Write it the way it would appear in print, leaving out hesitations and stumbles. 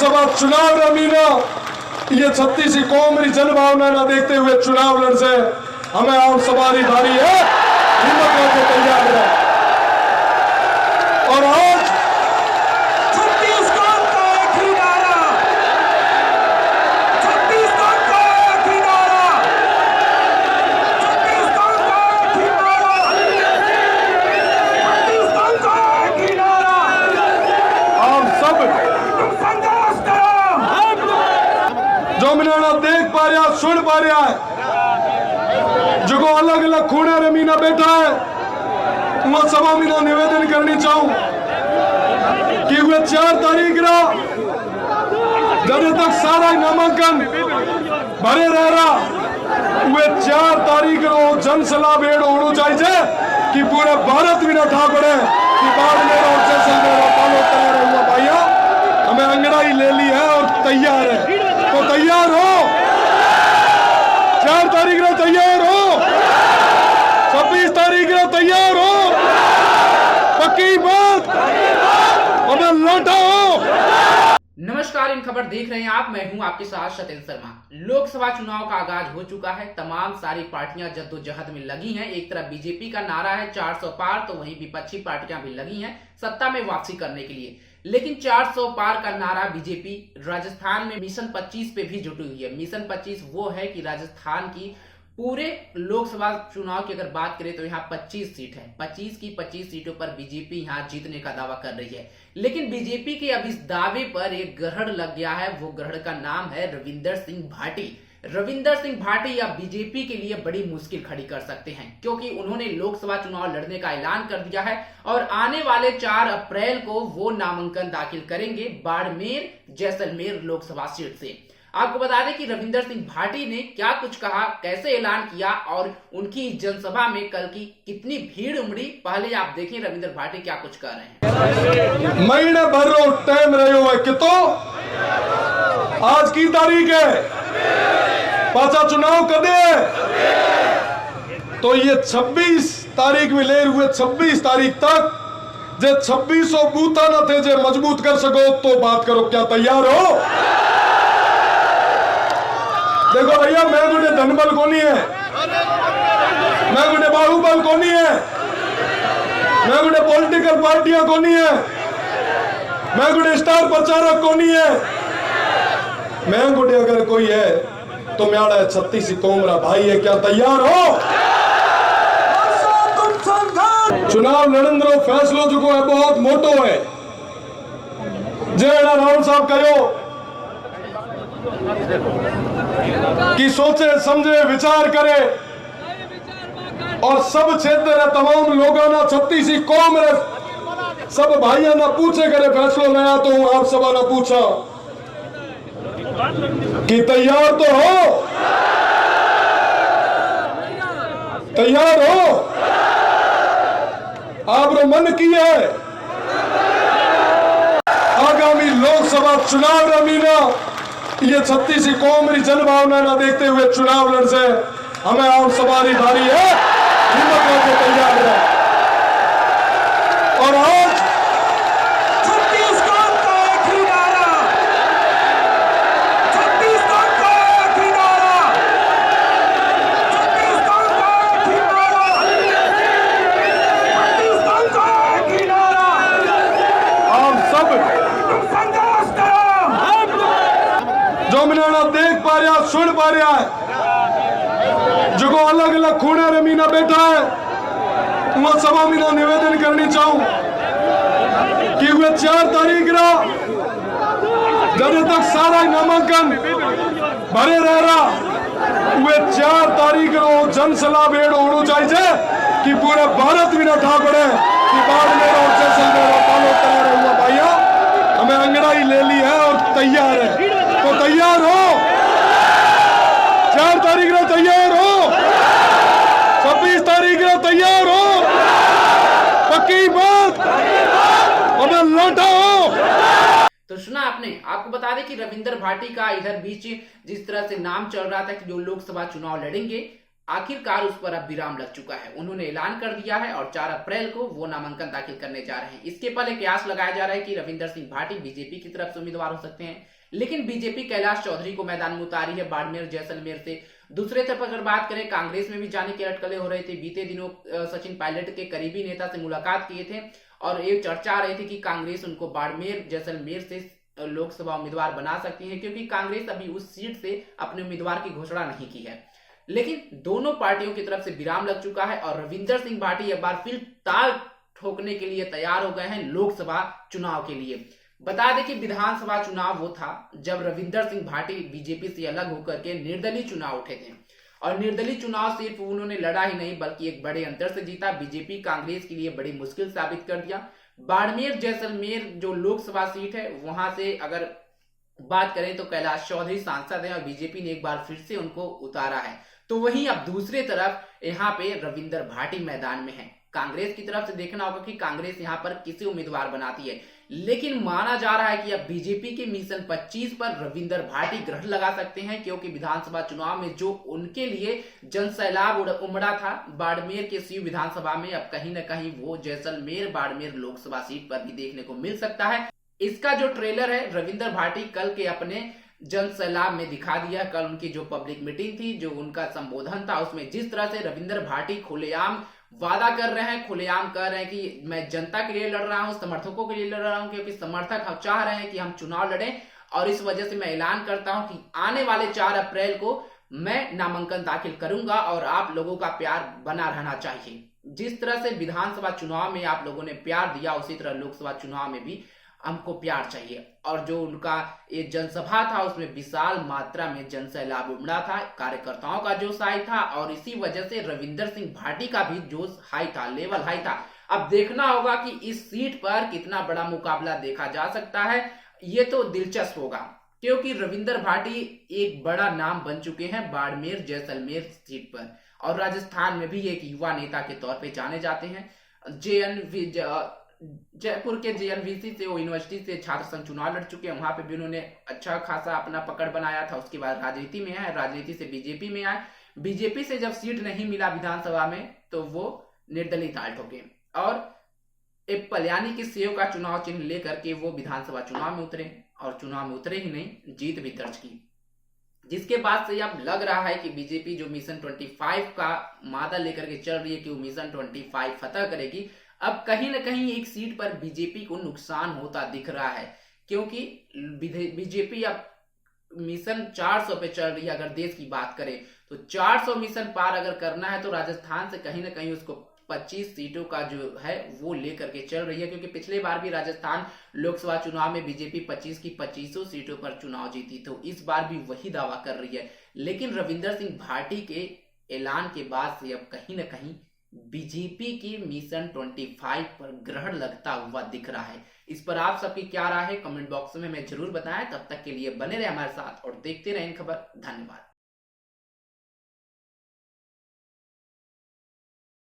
लोकसभा चुनाव रमीना ये 36 कौमी जनभावना न देखते हुए चुनाव लड़ से हमें आप सवारी भारी है, हिम्मत करके तैयार है। और आज छत्तीसगढ़ का एक ही नारा, छत्तीसगढ़ का एक ही नारा, छत्तीसगढ़ का एक ही नारा, छत्तीसगढ़ का एक ही नारा। आप सब संघर्ष करो। जो मिनाना देख पा रहा सुन पा रहा है, जो को अलग अलग खूने रमीना बैठा है, मैं सभा में निवेदन करनी चाहूं कि हुए 4 तारीख रा जब तक सारा नामांकन भरे रह रहा हुए 4 तारीख रो जनसभा भेड़ होना चाहिए कि पूरे भारत में ठा पड़े कि बाड़मेर और जैसलमेर और तालो तैयार हुआ भाइयों, हमें अंगड़ाई ले ली है और तैयार है, तो तैयार हो। 4 तारीख रो तैयार हो, 26 तारीख रो तैयार हो, पक्की बात हमें लौटाओ। नमस्कार, इन खबर देख रहे हैं आप, मैं हूं आपके साथ सत्येंद्र शर्मा। लोकसभा चुनाव का आगाज हो चुका है, तमाम सारी पार्टियां जद्दोजहद में लगी हैं। एक तरफ बीजेपी का नारा है 400 पार, तो वहीं विपक्षी पार्टियां भी लगी हैं सत्ता में वापसी करने के लिए। लेकिन 400 पार का नारा बीजेपी राजस्थान में मिशन 25 पे भी जुटी हुई है। मिशन 25 वो है कि राजस्थान की पूरे लोकसभा चुनाव की अगर बात करें तो यहाँ 25 सीट है, 25 की 25 सीटों पर बीजेपी यहाँ जीतने का दावा कर रही है। लेकिन बीजेपी के अब इस दावे पर एक ग्रहण लग गया है, वो ग्रहण का नाम है रविंदर सिंह भाटी। रविंदर सिंह भाटी अब बीजेपी के लिए बड़ी मुश्किल खड़ी कर सकते हैं, क्योंकि उन्होंने लोकसभा चुनाव लड़ने का ऐलान कर दिया है और आने वाले 4 अप्रैल को वो नामांकन दाखिल करेंगे बाड़मेर जैसलमेर लोकसभा सीट से। आपको बता दें कि रविंदर सिंह भाटी ने क्या कुछ कहा, कैसे ऐलान किया और उनकी जनसभा में कल की कितनी भीड़ उमड़ी, पहले आप देखें रविंदर भाटी क्या कुछ कर रहे हैं। महीने भर रो टाइम रहे हुए कि तो आज की तारीख है, पाचा चुनाव कदे है, तो ये 26 तारीख में ले हुए 26 तारीख तक जे 2600 बूथा न थे जे मजबूत कर सको तो बात करो, क्या तैयार हो? देखो भैया, मैं गुटे धनबल कोनी है, मैं गुटे बाहुबल कोनी है, मैं गुटे पॉलिटिकल पार्टियां कोनी है, मैं गुटे स्टार प्रचारक कोनी है, मैं गुटे अगर कोई है तो म्याड़ा 36 कोमरा भाई है, क्या तैयार हो? चुनाव लड़न फैसलो जो है बहुत मोटो है, जेड़ा राहुल साहब कहो कि सोचे समझे विचार करे और सब क्षेत्र तमाम लोगों ना 36 कौम सब भाइयों ना पूछे करे फैसलो नया, तो हूं आप सब ना पूछा कि तैयार तो हो, तैयार हो? आप रो मन की है आगामी लोकसभा चुनाव रमीना ये 36 कौमी जनभावना न देखते हुए चुनाव लड़ से हमें आप सवारी भारी है, हिम्मत करके तैयार है। और आज छत्तीसगढ़ का एक ही नारा, छत्तीसगढ़ का एक ही नारा, छत्तीसगढ़ का एक ही नारा, छत्तीसगढ़ का एक ही नारा। आप सब संघर्ष करो। जो मिनाना देख पा रहा सुन पा रहा है, जो को अलग अलग खूने रमीना बैठा है, मैं सभा में निवेदन करनी चाहूं कि हुए 4 तारीख रा जब तक सारा नामांकन भरे रह रहा हुए 4 तारीख रो जनसभा भेड़ होना चाहिए कि पूरे भारत में ठा पड़े कि बाड़मेर और जैसलमेर और तालो तैयार हुआ भाइयों, हमें अंगड़ाई ले ली है और तैयार है, तो तैयार हो। 4 तारीख रो तैयार हो, 26 तारीख रो तैयार हो, पक्की बात हमें लौटाओ। तो सुना आपने, आपको बता दें कि रविंदर भाटी का इधर बीच जिस तरह से नाम चल रहा था कि जो लोकसभा चुनाव लड़ेंगे आखिरकार उस पर अब विराम लग चुका है। उन्होंने ऐलान कर दिया है और 4 अप्रैल को वो नामांकन दाखिल करने जा रहे हैं। इसके पहले कयास लगाया जा रहा है कि रविंदर सिंह भाटी बीजेपी की तरफ से उम्मीदवार हो सकते हैं, लेकिन बीजेपी कैलाश चौधरी को मैदान में उतारी है बाड़मेर जैसलमेर से। दूसरे तरफ अगर बात करें, कांग्रेस में भी जाने की अटकलें हो रही थी। बीते दिनों सचिन पायलट के करीबी नेता से मुलाकात किए थे और ये चर्चा आ रही थी कि कांग्रेस उनको बाड़मेर जैसलमेर से लोकसभा उम्मीदवार बना सकती है, क्योंकि कांग्रेस अभी उस सीट से अपने उम्मीदवार की घोषणा नहीं की है। लेकिन दोनों पार्टियों की तरफ से विराम लग चुका है और रविंदर सिंह भाटी एक बार फिर ताल ठोकने के लिए तैयार हो गए हैं लोकसभा चुनाव के लिए। बता दें कि विधानसभा चुनाव वो था जब रविंदर सिंह भाटी बीजेपी से अलग होकर के निर्दलीय चुनाव उठे थे और निर्दलीय चुनाव सिर्फ उन्होंने लड़ा ही नहीं बल्कि एक बड़े अंतर से जीता। बीजेपी कांग्रेस के लिए बड़ी मुश्किल साबित कर दिया। बाड़मेर जैसलमेर जो लोकसभा सीट है, वहां से अगर बात करें तो कैलाश चौधरी सांसद हैं और बीजेपी ने एक बार फिर से उनको उतारा है। तो वहीं अब दूसरी तरफ यहाँ पे रविंदर भाटी मैदान में है। कांग्रेस की तरफ से देखना होगा कि कांग्रेस यहाँ पर किसे उम्मीदवार बनाती है, लेकिन माना जा रहा है कि अब बीजेपी के मिशन 25 पर रविंदर भाटी ग्रहण लगा सकते हैं, क्योंकि विधानसभा चुनाव में जो उनके लिए जनसैलाब उमड़ा था बाड़मेर के सीव विधानसभा में, अब कहीं न कहीं वो जैसलमेर बाड़मेर लोकसभा सीट पर भी देखने को मिल सकता है। इसका जो ट्रेलर है रविंदर भाटी कल के अपने जनसैलाब में दिखा दिया। कल उनकी जो पब्लिक मीटिंग थी, जो उनका संबोधन था, उसमें जिस तरह से रविंदर भाटी खुलेआम वादा कर रहे हैं, खुलेआम कह रहे हैं कि मैं जनता के लिए लड़ रहा हूं, समर्थकों के लिए लड़ रहा हूं, क्योंकि समर्थक चाह रहे हैं कि हम चुनाव लड़ें और इस वजह से मैं ऐलान करता हूं कि आने वाले 4 अप्रैल को मैं नामांकन दाखिल करूंगा और आप लोगों का प्यार बना रहना चाहिए। जिस तरह से विधानसभा चुनाव में आप लोगों ने प्यार दिया, उसी तरह लोकसभा चुनाव में भी हमको प्यार चाहिए। और जो उनका ये जनसभा था उसमें विशाल मात्रा में जनसैलाब उमड़ा था, कार्यकर्ताओं का जोश हाई था और इसी वजह से रविंदर सिंह भाटी का भी जोश हाई था, लेवल हाई था। अब देखना होगा कि इस सीट पर कितना बड़ा मुकाबला देखा जा सकता है। ये तो दिलचस्प होगा, क्योंकि रविंदर भाटी एक बड़ा नाम बन चुके हैं बाड़मेर जैसलमेर सीट पर और राजस्थान में भी एक युवा नेता के तौर पे जाने जाते हैं। जयपुर के JNVC से वो यूनिवर्सिटी से छात्र संघ चुनाव लड़ चुके हैं, वहां पे भी उन्होंने अच्छा खासा अपना पकड़ बनाया था। उसके बाद राजनीति में आए, राजनीति से बीजेपी में आए। बीजेपी से जब सीट नहीं मिला विधानसभा में तो वो निर्दलीय ताल ठोके और एक पल्यानी के सेव का चुनाव चिन्ह लेकर के वो विधानसभा चुनाव में उतरे और चुनाव में उतरे ही नहीं, जीत भी दर्ज की। जिसके बाद से अब लग रहा है कि बीजेपी जो मिशन 25 का मादा लेकर के चल रही है कि वो मिशन 25 फतह करेगी, अब कहीं न कहीं एक सीट पर बीजेपी को नुकसान होता दिख रहा है, क्योंकि बीजेपी अब मिशन 400 पे चल रही है। अगर देश की बात करें तो 400 मिशन पार अगर करना है तो राजस्थान से कहीं न कहीं उसको 25 सीटों का जो है वो लेकर के चल रही है, क्योंकि पिछले बार भी राजस्थान लोकसभा चुनाव में बीजेपी 25 की 25 सीटों पर चुनाव जीती, तो इस बार भी वही दावा कर रही है। लेकिन रविंदर सिंह भाटी के ऐलान के बाद से अब कहीं न कहीं बीजेपी की मिशन 25 पर ग्रहण लगता हुआ दिख रहा है। इस पर आप सबकी क्या राय है कमेंट बॉक्स में हमें जरूर बताएं। तब तक के लिए बने रहे हमारे साथ और देखते रहें खबर। धन्यवाद।